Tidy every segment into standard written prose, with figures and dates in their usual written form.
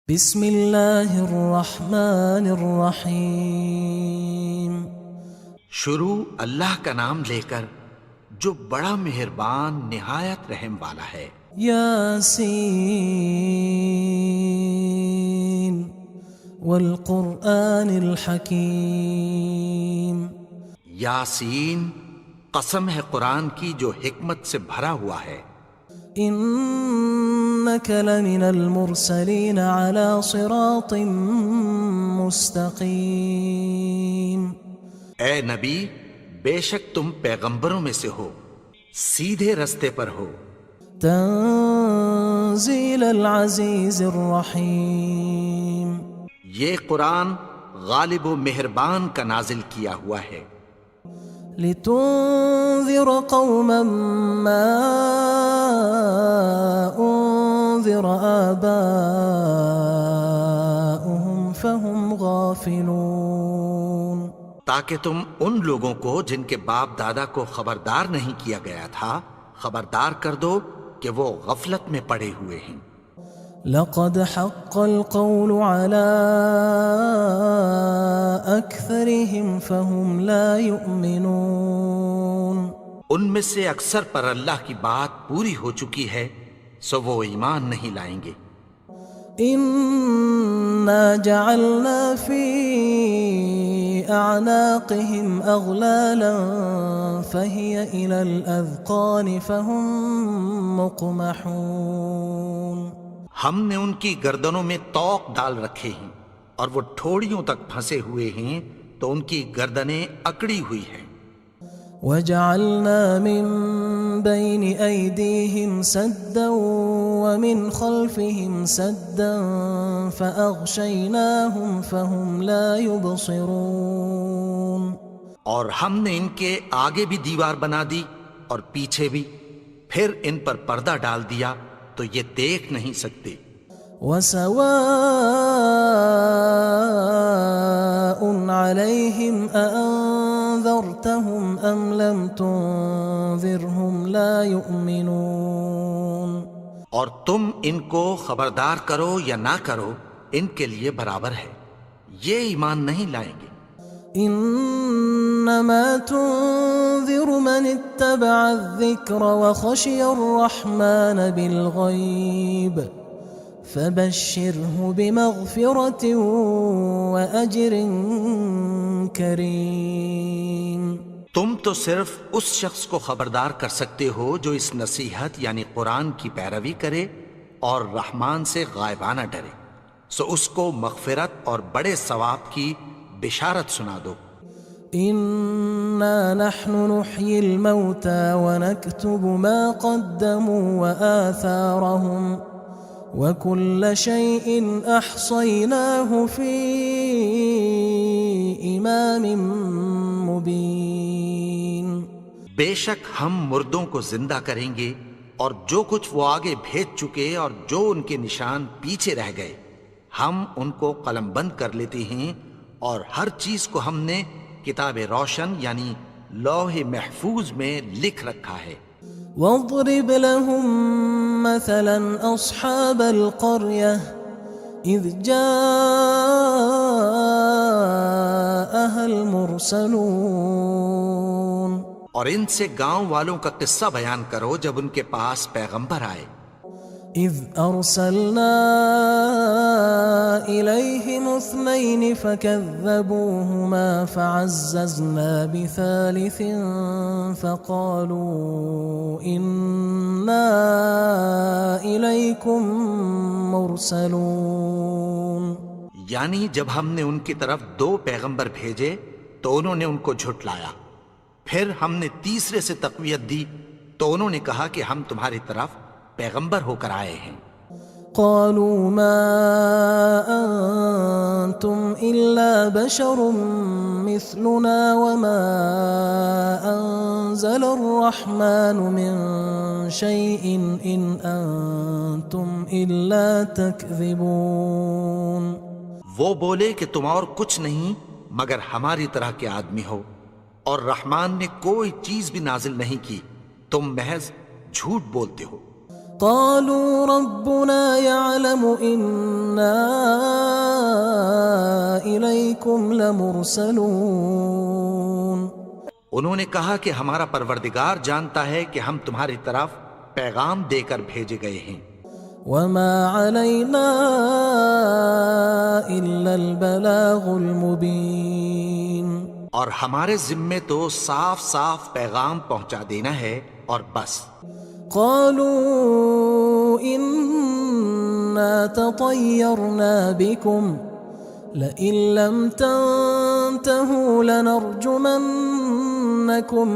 بسم اللہ الرحمن الرحیم۔ شروع اللہ کا نام لے کر جو بڑا مہربان نہایت رحم والا ہے۔ یاسین والقرآن الحکیم۔ یاسین، قسم ہے قرآن کی جو حکمت سے بھرا ہوا ہے۔ انک لمن المرسلین علی صراط مستقیم۔ اے نبی، بے شک تم پیغمبروں میں سے ہو، سیدھے رستے پر ہو۔ تنزیل العزیز الرحیم۔ یہ قرآن غالب و مہربان کا نازل کیا ہوا ہے۔ لتنذر قوما ما انذر آباؤهم فهم غافلون۔ تاکہ تم ان لوگوں کو جن کے باپ دادا کو خبردار نہیں کیا گیا تھا خبردار کر دو کہ وہ غفلت میں پڑے ہوئے ہیں۔ لقد حق القول على أكثرهم فهم لا يؤمنون۔ ان میں سے اکثر پر اللہ کی بات پوری ہو چکی ہے سو وہ ایمان نہیں لائیں گے۔ إنا جعلنا في أعناقهم أغلالا فهي إلى الأذقان فهم مقمحون۔ ہم نے ان کی گردنوں میں طوق ڈال رکھے ہیں اور وہ ٹھوڑیوں تک پھنسے ہوئے ہیں تو ان کی گردنیں اکڑی ہوئی ہیں۔ وجعلنا من بين أيديهم سدا ومن خلفهم سدا فأغشيناهم فهم لا يبصرون۔ اور ہم نے ان کے آگے بھی دیوار بنا دی اور پیچھے بھی، پھر ان پر پردہ ڈال دیا تو یہ دیکھ نہیں سکتے۔ وسواء عليهم أأنذرتهم أم لم تنذرهم لا يؤمنون۔ اور تم ان کو خبردار کرو یا نہ کرو ان کے لیے برابر ہے، یہ ایمان نہیں لائیں گے۔ انما تنذر من اتبع الذکر وخشی الرحمن بالغیب فبشره بمغفرة وأجر کریم۔ تم تو صرف اس شخص کو خبردار کر سکتے ہو جو اس نصیحت یعنی قرآن کی پیروی کرے اور رحمان سے غائبانہ ڈرے، سو اس کو مغفرت اور بڑے ثواب کی بشارت سنا دو۔ انا نحن نحيي الموتى ونكتب ما قدموا وآثارهم وكل شيء احصيناه في امام مبين۔ بے شک ہم مردوں کو زندہ کریں گے اور جو کچھ وہ آگے بھیج چکے اور جو ان کے نشان پیچھے رہ گئے ہم ان کو قلم بند کر لیتے ہیں، اور ہر چیز کو ہم نے کتاب روشن یعنی لوح محفوظ میں لکھ رکھا ہے۔ واضرب لهم مثلا اصحاب القرية اذ جاءها المرسلون۔ اور ان سے گاؤں والوں کا قصہ بیان کرو جب ان کے پاس پیغمبر آئے۔ اذ ارسلنا الیہم اثنین فکذبوہما فعززنا بثالث فقالوا انا الیکم مرسلون۔ یعنی جب ہم نے ان کی طرف 2 پیغمبر بھیجے تو انہوں نے ان کو جھٹلایا، پھر ہم نے تیسرے سے تقویت دی تو انہوں نے کہا کہ ہم تمہاری طرف پیغمبر ہو کر آئے ہیں۔ قالوا ما انتم الا بشر مثلنا وما انزل الرحمن من شيء ان انتم الا تكذبون۔ وہ بولے کہ تم اور کچھ نہیں مگر ہماری طرح کے آدمی ہو، اور رحمان نے کوئی چیز بھی نازل نہیں کی، تم محض جھوٹ بولتے ہو۔ قالوا ربنا يعلم إنا إليكم لمرسلون انہوں نے کہا کہ ہمارا پروردگار جانتا ہے کہ ہم تمہاری طرف پیغام دے کر بھیجے گئے ہیں. وما علينا إلا البلاغ المبين اور ہمارے ذمے تو صاف صاف پیغام پہنچا دینا ہے اور بس. قالوا إنا تطيرنا بكم لئن لم تنتهوا لنرجمنكم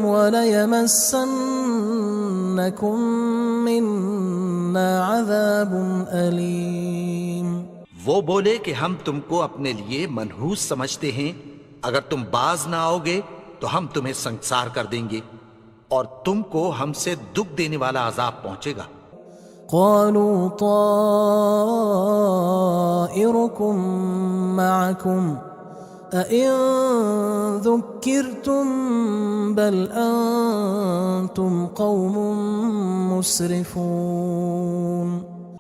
وليمسنكم منا عذاب أليم. وہ بولے کہ ہم تم کو اپنے لیے منحوس سمجھتے ہیں، اگر تم باز نہ آؤ گے تو ہم تمہیں سنگسار کر دیں گے اور تم کو ہم سے دکھ دینے والا عذاب پہنچے گا. قالوا طائركم معكم أئن ذكرتم بل أنتم قوم مسرفون.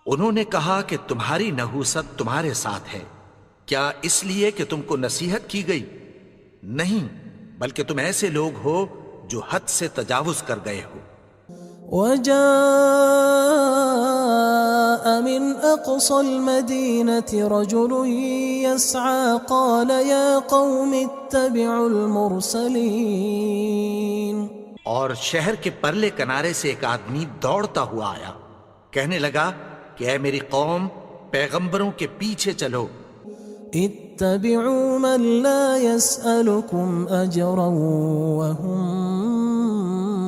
انہوں نے کہا کہ تمہاری نحوست تمہارے ساتھ ہے، کیا اس لیے کہ تم کو نصیحت کی گئی؟ نہیں، بلکہ تم ایسے لوگ ہو جو حد سے تجاوز کر گئے ہو. وجاء من أقصى المدينة رجل يسعى قال يا قوم اتبعوا المرسلين. اور شہر کے پرلے کنارے سے ایک آدمی دوڑتا ہوا آیا، کہنے لگا کہ اے میری قوم، پیغمبروں کے پیچھے چلو. اتبعوا من لا يسألكم أجرا وهم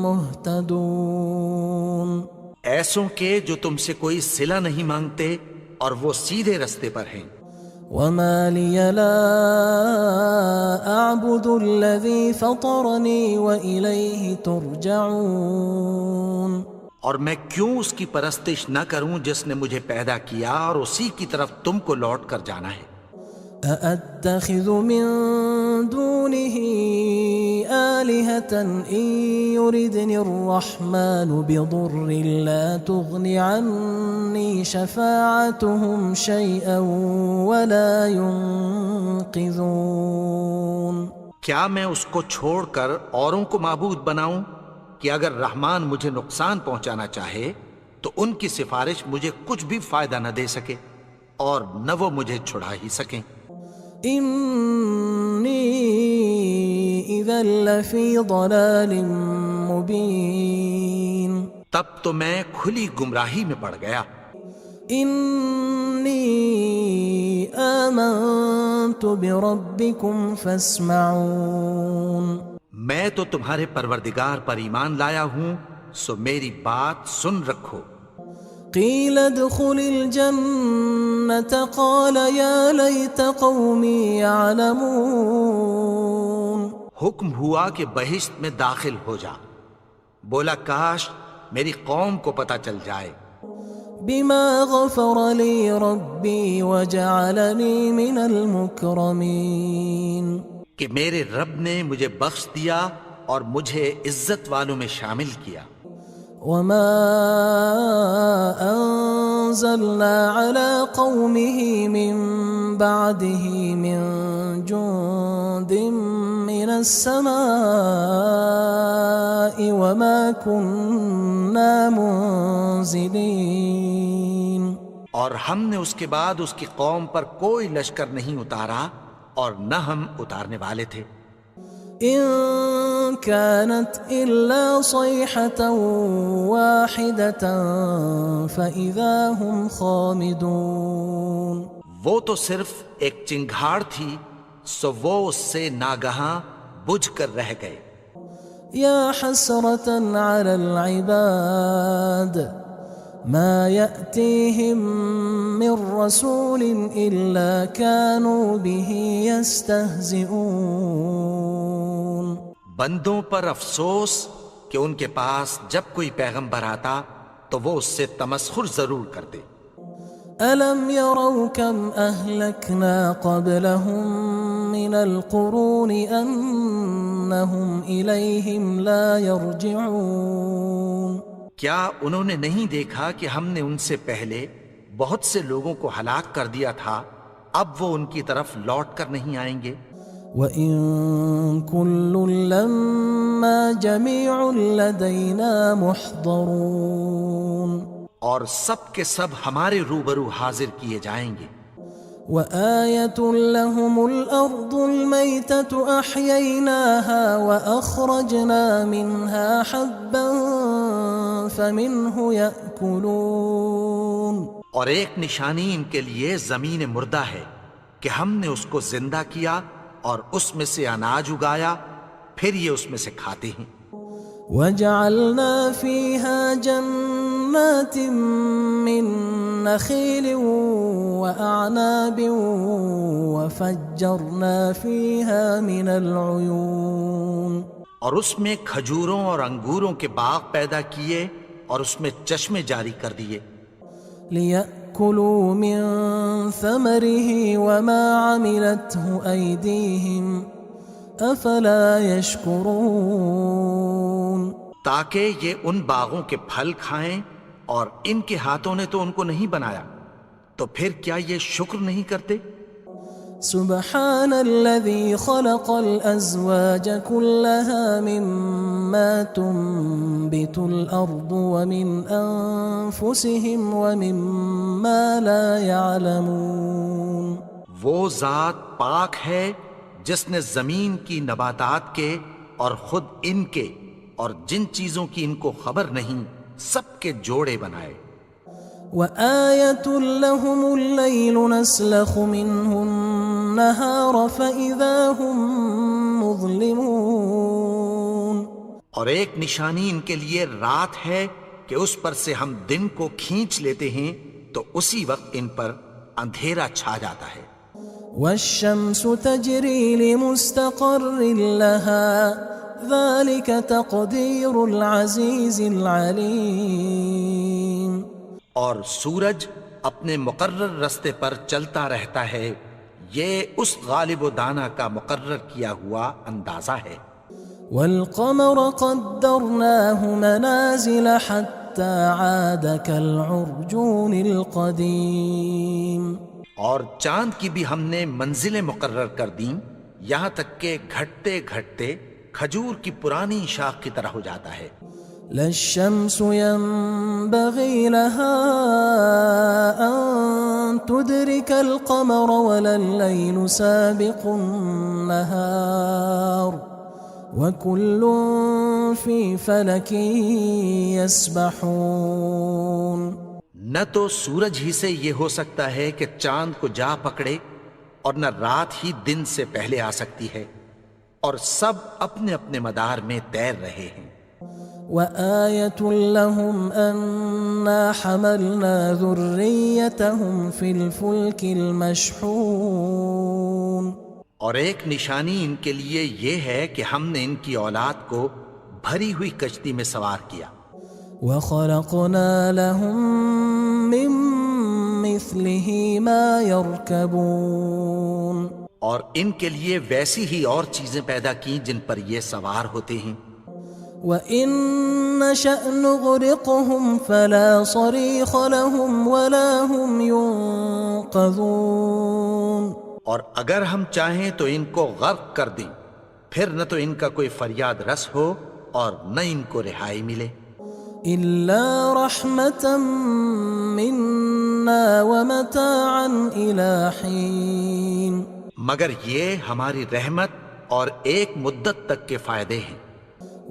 مهتدون. ایسوں کے جو تم سے کوئی صلہ نہیں مانگتے اور وہ سیدھے رستے پر ہیں. وما لي لا أعبد الذي فطرني وإليه ترجعون. اور میں کیوں اس کی پرستش نہ کروں جس نے مجھے پیدا کیا اور اسی کی طرف تم کو لوٹ کر جانا ہے. أأتخذ من دونه آلهة إن يردني الرحمن بضر لا تغن عني شفاعتهم شيئا ولا ينقذون. کیا میں اس کو چھوڑ کر اوروں کو معبود بناؤں کہ اگر رحمان مجھے نقصان پہنچانا چاہے تو ان کی سفارش مجھے کچھ بھی فائدہ نہ دے سکے اور نہ وہ مجھے چھڑا ہی سکیں. إني إذا لفي ضلال مبين. تب تو میں کھلی گمراہی میں پڑ گیا. إني آمنت بربكم فاسمعون. میں تو تمہارے پروردگار پر ایمان لایا ہوں، سو میری بات سن رکھو. قيل ادخل الجنة قال يا ليت قومي يعلمون. حکم ہوا کہ بہشت میں داخل ہو جا. بولا کاش میری قوم کو پتہ چل جائے. بما غفر لي ربي وجعلني من المكرمين. کہ میرے رب نے مجھے بخش دیا اور مجھے عزت والوں میں شامل کیا. وما أنزلنا على قومه من بعده من جند من السماء وما كنا منزلين. اور ہم نے اس کے بعد اس کی قوم پر کوئی لشکر نہیں اتارا اور نہ ہم اتارنے والے تھے. إن كانت إلا صيحة واحدة فإذا هم خامدون. وہ تو صرف ایک چنگھاڑ تھی، سو وہ اس سے ناگہاں بجھ کر رہ گئے. يا حسرة على العباد ما يأتيهم من رسول إلا كانوا به يستهزئون. بندوں پر افسوس کہ ان کے پاس جب کوئی پیغمبر آتا تو وہ اس سے تمسخر ضرور کرتے. ألم يروا كم أهلكنا قبلهم من القرون أنهم إليهم لا يرجعون. کیا انہوں نے نہیں دیکھا کہ ہم نے ان سے پہلے بہت سے لوگوں کو ہلاک کر دیا تھا، اب وہ ان کی طرف لوٹ کر نہیں آئیں گے؟ وَإِن كُلٌّ لَّمَّا جَمِيعٌ لَّدَيْنَا مُحْضَرُونَ، اور سب کے سب ہمارے روبرو حاضر کیے جائیں گے۔ وَآيَةٌ لَّهُمُ الْأَرْضُ الْمَيْتَةُ أَحْيَيْنَاهَا وَأَخْرَجْنَا مِنْهَا حَبًّا فَمِنْهُ يَأْكُلُونَ، اور ایک نشانی ان کے لیے زمین مردہ ہے کہ ہم نے اس کو زندہ کیا اور اس میں سے اناج اگایا، پھر یہ اس میں سے کھاتے ہیں۔ وَجَعَلْنَا فِيهَا جَنَّاتٍ مِّن نَّخِيلٍ وَأَعْنَابٍ وَفَجَّرْنَا فِيهَا مِنَ الْعُيُونِ، اور اس میں کھجوروں اور انگوروں کے باغ پیدا کیے اور اس میں چشمے جاری کر دیے، لِيَأْكُلُوا مِن ثَمَرِهِ وَمَا عَمِلَتْهُ أَيْدِيهِمْ أَفَلَا يَشْكُرُونَ، تاکہ یہ ان باغوں کے پھل کھائیں، اور ان کے ہاتھوں نے تو ان کو نہیں بنایا، تو پھر کیا یہ شکر نہیں کرتے؟ سبحان الذي خلق الأزواج كلها مما تنبت الأرض ومن أنفسهم ومما لا يعلمون، وہ ذات پاک ہے جس نے زمین کی نباتات کے اور خود ان کے اور جن چیزوں کی ان کو خبر نہیں سب کے جوڑے بنائے۔ وآية لهم الليل نسلخ منه النهار فإذا هم مظلمون، اور ایک نشانی ان کے لیے رات ہے کہ اس پر سے ہم دن کو کھینچ لیتے ہیں تو اسی وقت ان پر اندھیرا چھا جاتا ہے۔ والشمس تجري لمستقر لها ذلك تقدير العزيز العليم، اور سورج اپنے مقرر رستے پر چلتا رہتا ہے، یہ اس غالب و دانا کا مقرر کیا ہوا اندازہ ہے۔ والقمر قدرناه منازل حتى عاد كالعرجون القديم، اور چاند کی بھی ہم نے منزلیں مقرر کر دیں، یہاں تک کہ گھٹتے گھٹتے کھجور کی پرانی شاخ کی طرح ہو جاتا ہے۔ لا الشمس ينبغي لها أن تدرك القمر ولا الليل سابق النهار وكل في فلك يسبحون، نہ تو سورج ہی سے یہ ہو سکتا ہے کہ چاند کو جا پکڑے، اور نہ رات ہی دن سے پہلے آ سکتی ہے، اور سب اپنے اپنے مدار میں تیر رہے ہیں۔ وآية لهم أنا حملنا ذريتهم في الفلك المشحون، اور ایک نشانی ان کے لیے یہ ہے کہ ہم نے ان کی اولاد کو بھری ہوئی کشتی میں سوار کیا۔ وخلقنا لهم من مثله ما يركبون، اور ان کے لیے ویسی ہی اور چیزیں پیدا کی جن پر یہ سوار ہوتے ہیں۔ وَإِن نَّشَأْ نُغْرِقْهُمْ فَلَا صَرِيخَ لَهُمْ وَلَا هُمْ يُنقَذُونَ، اور اگر ہم چاہیں تو ان کو غرق کر دیں، پھر نہ تو ان کا کوئی فریاد رس ہو اور نہ ان کو رہائی ملے۔ إِلَّا رَحْمَةً مِّنَّا وَمَتَاعًا إِلَىٰ حِينٍ، مگر یہ ہماری رحمت اور ایک مدت تک کے فائدے ہیں۔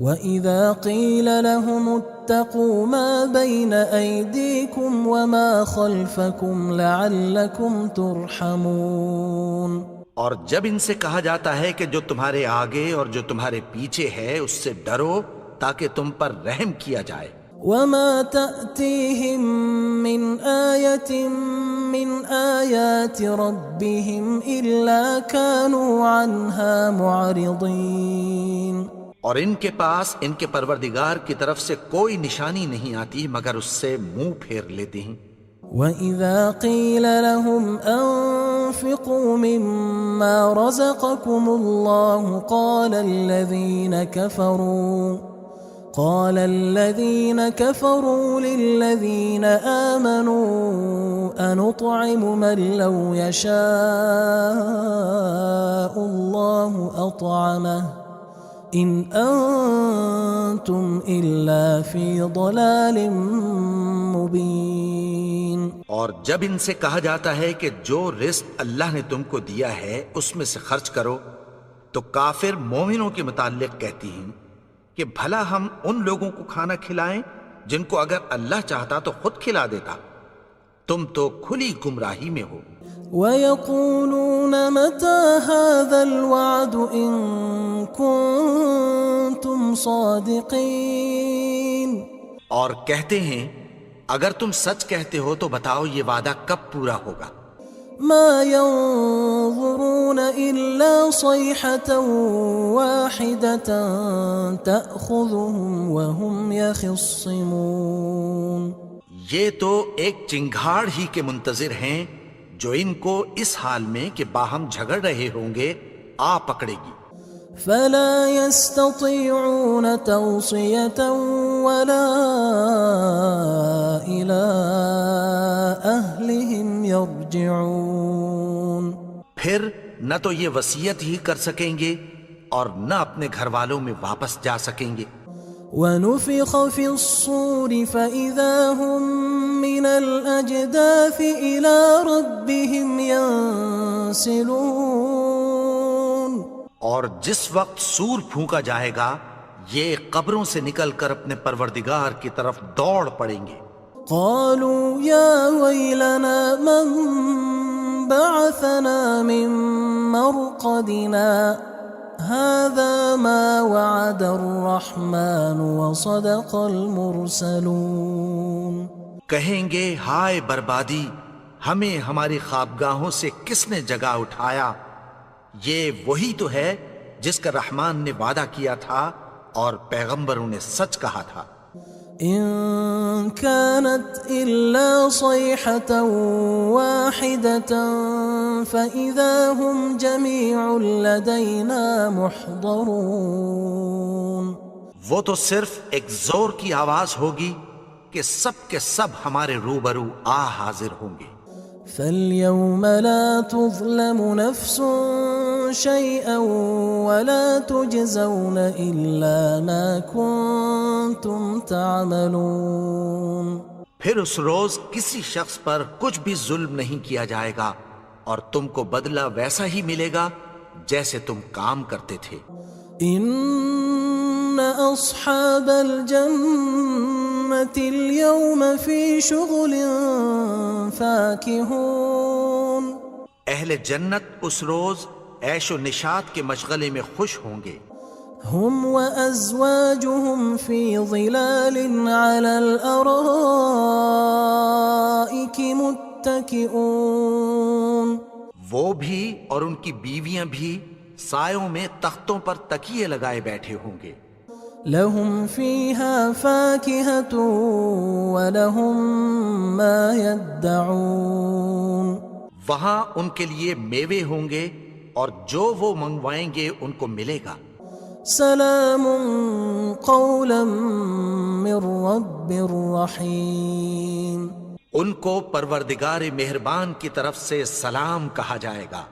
وَإِذَا قِيلَ لَهُمُ اتَّقُوا مَا بَيْنَ أَيْدِيكُمْ وَمَا خَلْفَكُمْ لَعَلَّكُمْ تُرْحَمُونَ، اور جب ان سے کہا جاتا ہے کہ جو تمہارے آگے اور جو تمہارے پیچھے ہے اس سے ڈرو تاکہ تم پر رحم کیا جائے۔ وَمَا تَأْتِيهِم مِّنْ آيَةٍ مِّنْ آيَاتِ رَبِّهِمْ إِلَّا كَانُوا عَنْهَا مُعْرِضِينَ، اور ان کے پاس ان کے پروردگار کی طرف سے کوئی نشانی نہیں آتی مگر اس سے منہ پھیر لیتے ہیں۔ وَإِذَا قِيلَ لَهُمْ أَنفِقُوا مِمَّا رَزَقَكُمُ اللَّهُ قال الذين كفروا للذين آمنوا أنطعم من لو يشاء الله أطعمه إن أنتم إلا في ضلال مبين. اور جب ان سے کہا جاتا ہے کہ جو رزق اللہ نے تم کو دیا ہے اس میں سے خرچ کرو، تو کافر مومنوں کے متعلق کہتی ہیں کہ بھلا ہم ان لوگوں کو کھانا کھلائیں جن کو اگر اللہ چاہتا تو خود کھلا دیتا. تم تو کھلی گمراہی میں ہو. وَيَقُولُونَ مَتَى هَذَا الْوَعْدُ إِن كُنتُمْ صَادِقِينَ. اور کہتے ہیں اگر تم سچ کہتے ہو تو بتاؤ یہ وعدہ کب پورا ہوگا. ما ينظرون إلا صيحة واحدة تأخذهم وهم يخصمون. یہ تو ایک چنگھاڑ ہی کے منتظر ہیں جو ان کو اس حال میں کہ باہم جھگڑ رہے ہوں گے آ پکڑے گی. فلا يستطيعون توصية ولا إلى أهلهم يرجعون. پھر نہ تو یہ وصیت ہی کر سکیں گے اور نہ اپنے گھر والوں میں واپس جا سکیں گے. ونفخ في الصور فإذا هم من الأجداث إلى ربهم ينسلون. اور جس وقت سور پھونکا جائے گا یہ قبروں سے نکل کر اپنے پروردگار کی طرف دوڑ پڑیں گے. قالوا يا ويلنا من بعثنا من مرقدنا هذا ما وعد الرحمن وصدق المرسلون. کہیں گے ہائے بربادی، ہمیں ہماری خوابگاہوں سے کس نے جگا اٹھایا. یہ وہی تو ہے جس کا رحمان نے وعدہ کیا تھا اور پیغمبروں نے سچ کہا تھا. إن كانت إلا صيحة واحدة فإذا هم جميع لدينا محضرون. وہ تو صرف ایک زور کی آواز ہوگی کہ سب کے سب ہمارے روبرو حاضر ہوں گے. فاليوم لا تظلم نفس شيئا ولا تجزون إلا ما كنتم تعملون. پھر اس روز کسی شخص پر کچھ بھی ظلم نہیں کیا جائے گا اور تم کو بدلہ ویسا ہی ملے گا جیسے تم کام کرتے تھے. إن أصحاب الجنة اليوم في شغل فاكهون. اہل جنت اس روز عیش و نشاط کے مشغلے میں خوش ہوں گے. هم وأزواجهم في ظلال على الأرائك متكئون. وہ بھی اور ان کی بیویاں بھی سایوں میں تختوں پر تکیے لگائے بیٹھے ہوں گے. لهم فيها فاكهة ولهم ما يدعون. وہاں ان کے لیے میوے ہوں گے اور جو وہ منگوائیں گے ان کو ملے گا. سلام قولا من رب رحیم. ان کو پروردگار مہربان کی طرف سے سلام کہا جائے گا.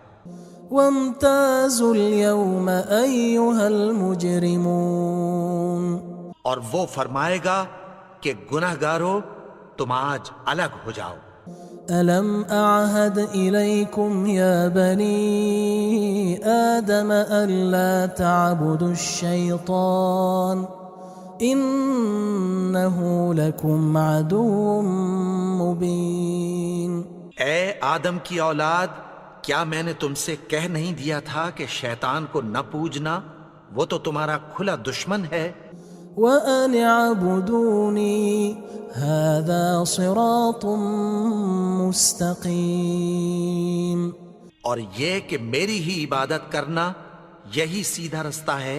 وامتازوا اليوم أيها المجرمون. اور وہ فرمائے گا کہ گناہگارو تم آج الگ ہو جاؤ. ألم أعهد إليكم يا بني آدم ألا تعبدوا الشيطان إنه لكم عدو مبين. اے آدم کی اولاد، کیا میں نے تم سے کہہ نہیں دیا تھا کہ شیطان کو نہ پوجنا، وہ تو تمہارا کھلا دشمن ہے. وَأَنِ اعْبُدُونِي هَذَا صِرَاطٌ مُسْتَقِيمٌ. اور یہ کہ میری ہی عبادت کرنا یہی سیدھا رستہ ہے.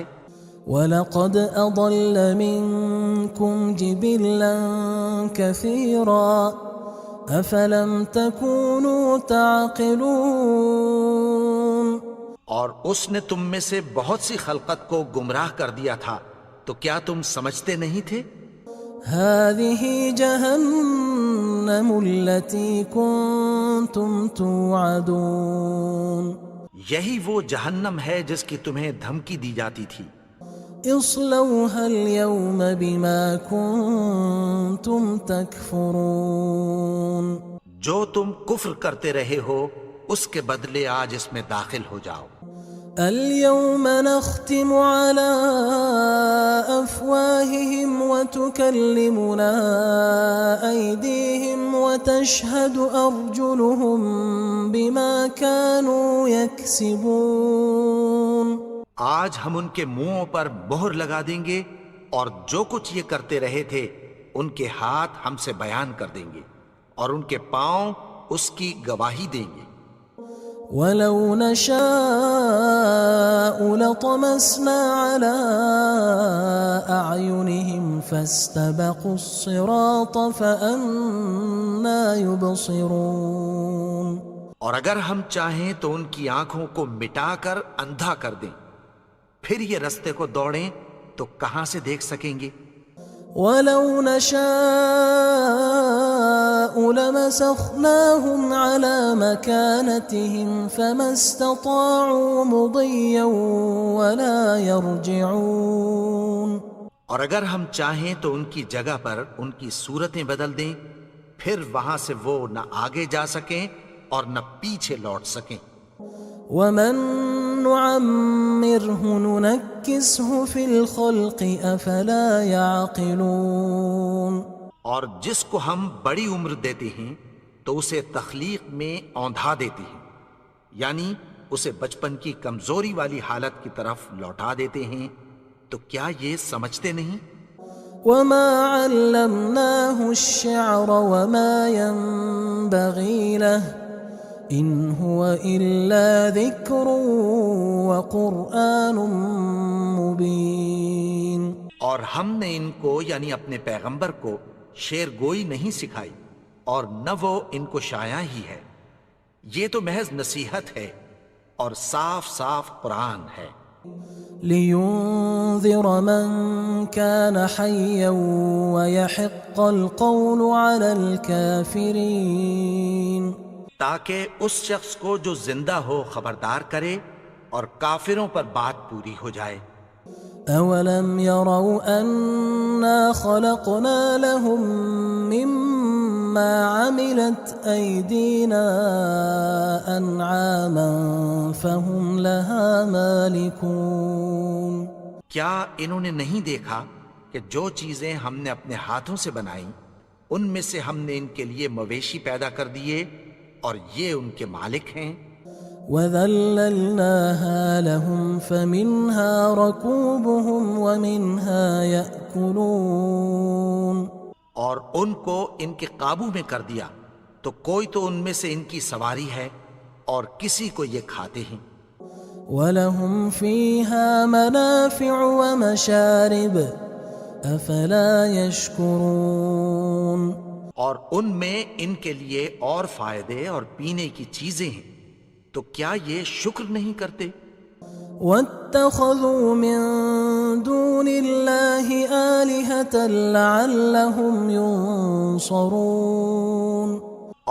وَلَقَدْ أَضَلَّ مِنْكُمْ جِبِلًّا كَثِيرًا أَفَلَمْ تَكُونُوا تَعْقِلُونَ. اور اس نے تم میں سے بہت سی خلقت کو گمراہ کر دیا تھا، تو کیا تم سمجھتے نہیں تھے؟ هذه جهنم التي كنتم توعدون یہی وہ جہنم ہے جس کی تمہیں دھمکی دی جاتی تھی. اصلوها اليوم بما كنتم تكفرون جو تم کفر کرتے رہے ہو اس کے بدلے آج اس میں داخل ہو جاؤ. اليوم نختم على أفواههم وتكلمنا أيديهم وتشهد أرجلهم بما كانوا يكسبون. آج ہم ان کے منہوں پر مہر لگا دیں گے اور جو کچھ یہ کرتے رہے تھے ان کے ہاتھ ہم سے بیان کر دیں گے اور ان کے پاؤں اس کی گواہی دیں گے. ولو نشاء لطمسنا على أعينهم فاستبقوا الصراط فأنى يبصرون. اور اگر ہم چاہیں تو ان کی آنکھوں کو مٹا کر اندھا کر دیں، پھر یہ رستے کو دوڑیں تو کہاں سے دیکھ سکیں گے. ولو نشاء لمسخناهم على مكانتهم فما استطاعوا مضيا ولا يرجعون. اور اگر ہم چاہیں تو ان کی جگہ پر ان کی صورتیں بدل دیں، پھر وہاں سے وہ نہ آگے جا سکیں اور نہ پیچھے لوٹ سکیں. ومن نعمره ننكسه في الخلق افلا يعقلون. اور جس کو ہم بڑی عمر دیتے ہیں تو اسے تخلیق میں اوندھا دیتے ہیں، یعنی اسے بچپن کی کمزوری والی حالت کی طرف لوٹا دیتے ہیں. تو کیا یہ سمجھتے نہیں؟ وما علمناه الشعر وما ينبغي له ان هو الا ذکر وقرآن مبین. اور ہم نے ان کو یعنی اپنے پیغمبر کو شعر گوئی نہیں سکھائی اور نہ وہ ان کو شاعر ہی ہے، یہ تو محض نصیحت ہے اور صاف صاف قرآن ہے. لينذر من كان حيا ويحق القول على الكافرين. تاکہ اس شخص کو جو زندہ ہو خبردار کرے اور کافروں پر بات پوری ہو جائے. اولم يروا انا خلقنا لهم مما عملت ايدينا انعاما فهم لها مالكون. کیا انہوں نے نہیں دیکھا کہ جو چیزیں ہم نے اپنے ہاتھوں سے بنائیں ان میں سے ہم نے ان کے لیے مویشی پیدا کر دیے اور یہ ان کے مالک ہیں. وَذَلَّلْنَاهَا لَهُمْ فَمِنْهَا رَكُوبُهُمْ وَمِنْهَا يَأْكُلُونَ. اور ان کو ان کے قابو میں کر دیا تو کوئی تو ان میں سے ان کی سواری ہے اور کسی کو یہ کھاتے ہیں. وَلَهُمْ فِيهَا مَنَافِعُ وَمَشَارِبُ أَفَلَا يَشْكُرُونَ. اور ان میں ان کے لیے اور فائدے اور پینے کی چیزیں ہیں، تو کیا یہ شکر نہیں کرتے؟ وَاتَّخَذُوا مِن دُونِ اللَّهِ آلِهَةً لَعَلَّهُمْ يُنصَرُونَ.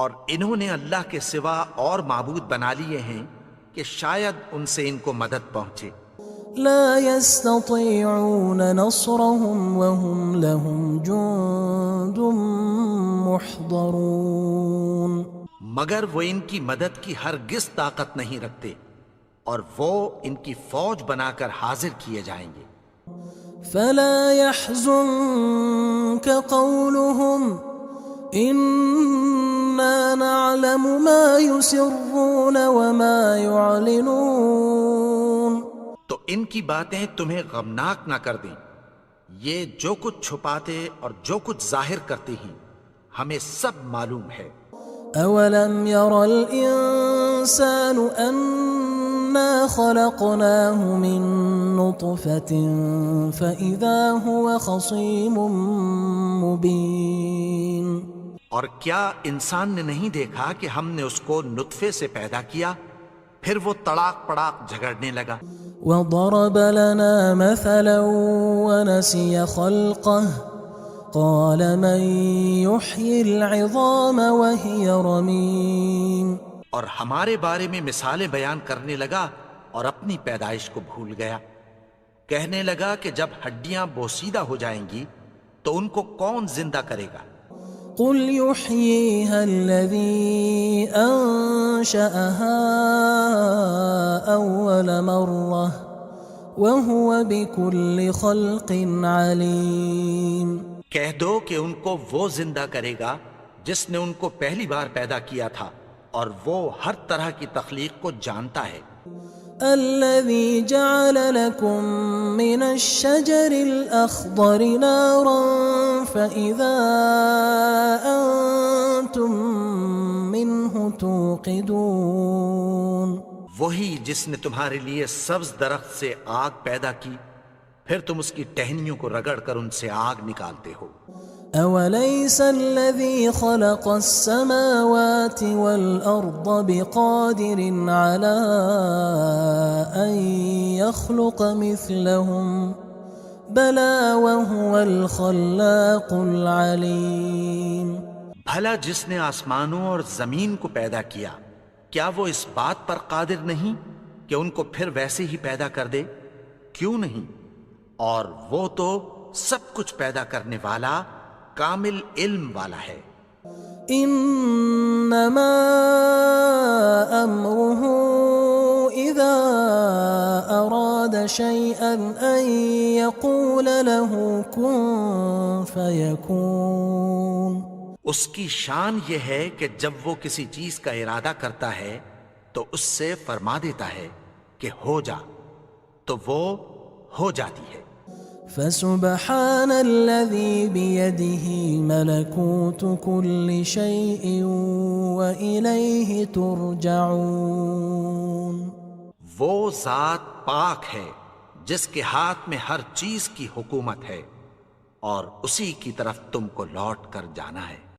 اور انہوں نے اللہ کے سوا اور معبود بنا لیے ہیں کہ شاید ان سے ان کو مدد پہنچے. لا يستطيعون نصرهم وهم لهم جند محضرون. مگر وہ ان کی مدد کی ہرگز طاقت نہیں رکھتے اور وہ ان کی فوج بنا کر حاضر کیے جائیں گے. فلا يحزنك قولهم إنا نعلم ما يسرون وما يعلنون. تو ان کی باتیں تمہیں غمناک نہ کر دیں، یہ جو کچھ چھپاتے اور جو کچھ ظاہر کرتے ہیں ہمیں سب معلوم ہے. اولم ير الانسان انا خلقناه من نطفة فاذا هو خصيم مبين. اور کیا انسان نے نہیں دیکھا کہ ہم نے اس کو نطفے سے پیدا کیا، پھر وہ تڑاک پڑاک جھگڑنے لگا. وضرب لنا مثلا ونسي خلقه قال من يحيي العظام وهي رميم اور ہمارے بارے میں مثالیں بیان کرنے لگا اور اپنی پیدائش کو بھول گیا. کہنے لگا کہ جب ہڈیاں بوسیدہ ہو جائیں گی تو ان کو کون زندہ کرے گا؟ قل يحييها الذي أنشأها أول مرة وهو بكل خلق عليم. کہہ دو کہ ان کو وہ زندہ کرے گا جس نے ان کو پہلی بار پیدا کیا تھا اور وہ ہر طرح کی تخلیق کو جانتا ہے. الذي جعل لكم من الشجر الأخضر نارا فإذا أنتم منه توقدون. وہی جس نے تمہارے لیے سبز درخت سے آگ پیدا کی پھر تم اس کی ٹہنیوں کو رگڑ کر ان سے آگ نکالتے ہو. أوليس الذي خلق السماوات والأرض بقادر على أن يخلق مثلهم بلى وهو الخلاق العليم. بھلا جس نے آسمانوں اور زمین کو پیدا کیا کیا وہ اس بات پر قادر نہیں کہ ان کو پھر ویسے ہی پیدا کر دے؟ کیوں نہیں؟ اور وہ تو سب کچھ پیدا کرنے والا کامل علم والا ہے. انما امره اذا اراد شيئا ان يقول له كن فيكون. اس کی شان یہ ہے کہ جب وہ کسی چیز کا ارادہ کرتا ہے تو اس سے فرما دیتا ہے کہ ہو جا تو وہ ہو جاتی ہے. فسبحان الذي بيده ملكوت كل شيء وإليه ترجعون. وہ ذات پاک ہے جس کے ہاتھ میں ہر چیز کی حکومت ہے اور اسی کی طرف تم کو لوٹ کر جانا ہے.